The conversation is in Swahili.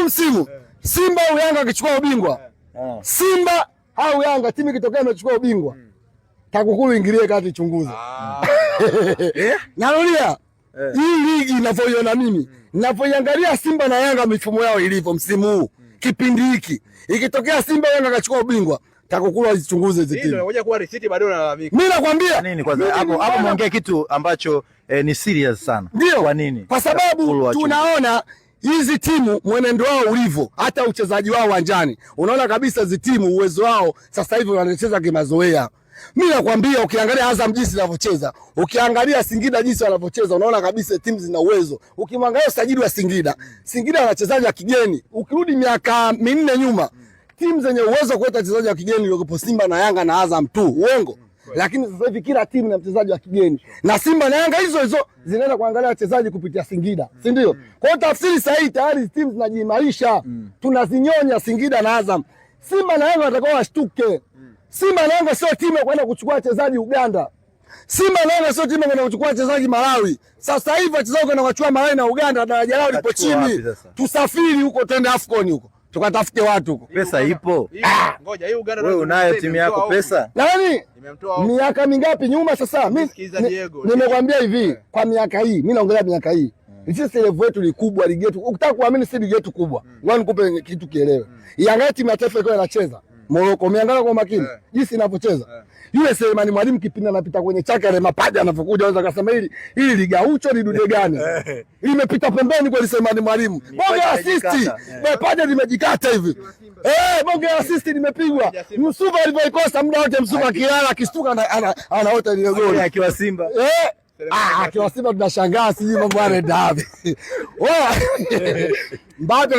msimu Simba au Yanga akichukua ubingwa, Simba au Yanga timu ikitokea imechukua ubingwa, TAKUKURU ingilie kati, chunguza. Narudia, hii ligi ninavyoiona mimi, ninavyoiangalia Simba na Yanga mifumo yao ilivyo msimu huu, kipindi hiki ikitokea Simba Yanga akachukua ubingwa, TAKUKURU azichunguze hizo timu. Unakuja kuwa risiti bado unalalamika. Mimi nakwambia nini kwanza hapo muongee kitu ambacho ni serious sana. Kwa nini? Kwa sababu tunaona hizi timu mwenendo wao ulivyo, hata uchezaji wao uwanjani. Unaona kabisa hizi timu uwezo wao sasa hivi wanacheza kimazoea. Mimi nakwambia ukiangalia Azam jinsi inavyocheza, ukiangalia Singida jinsi wanavyocheza, unaona kabisa timu zina uwezo. Ukimwangalia usajili wa Singida wana wachezaji wa kigeni. Ukirudi miaka 4 nyuma, timu zenye uwezo kuleta wachezaji wa kigeni ilikuwa Simba na Yanga na Azam tu. Uongo. Lakini sasa hivi kila timu na mchezaji wa kigeni. Na Simba na Yanga hizo hizo zinaenda kuangalia wachezaji kupitia Singida. Si ndio? Kwa hiyo tafsiri sahihi tayari timu zinajiimarisha. Tunazinyonya Singida na Azam. Simba na Yanga watakuwa washtuke. Simba na Yanga sio timu ya kwenda kuchukua wachezaji Uganda. Simba na Yanga sio timu ya kwenda kuchukua wachezaji Malawi. Sasa hivi wachezaji kwenda kuchukua Malawi na Uganda, daraja lao lipo chini. Tusafiri huko twende AFCON huko. Tukatafute watu huko. Pesa ipo. Ngoja hii Uganda wewe unayo timu yako pesa? Nani? Miaka mingapi nyuma sasa? Mimi nimekwambia hivi, kwa miaka hii, mimi naongelea miaka hii. Sisi level yetu ni kubwa, ligi yetu. Ukitaka kuamini si ligi yetu kubwa. Ngoja nikupe kitu kielewe. Iangalie timu ya taifa ilikuwa inacheza Morocco, umeangalia kwa makini jinsi inavyocheza. Yule Selemani Mwalimu kipindi anapita kwenye chaka ile mapaja anapokuja unaweza kusema hili liga ucho ni dude gani? Imepita pembeni kwa Selemani Mwalimu. Bonge assist. Mapaja limejikata hivi. Bonge assist limepigwa. Msuva alivyoikosa muda wote, Msuva kilala akistuka anaota ile goli akiwa Simba. Akiwa Simba tunashangaa sisi mambo yale dabi. Wewe Mbappe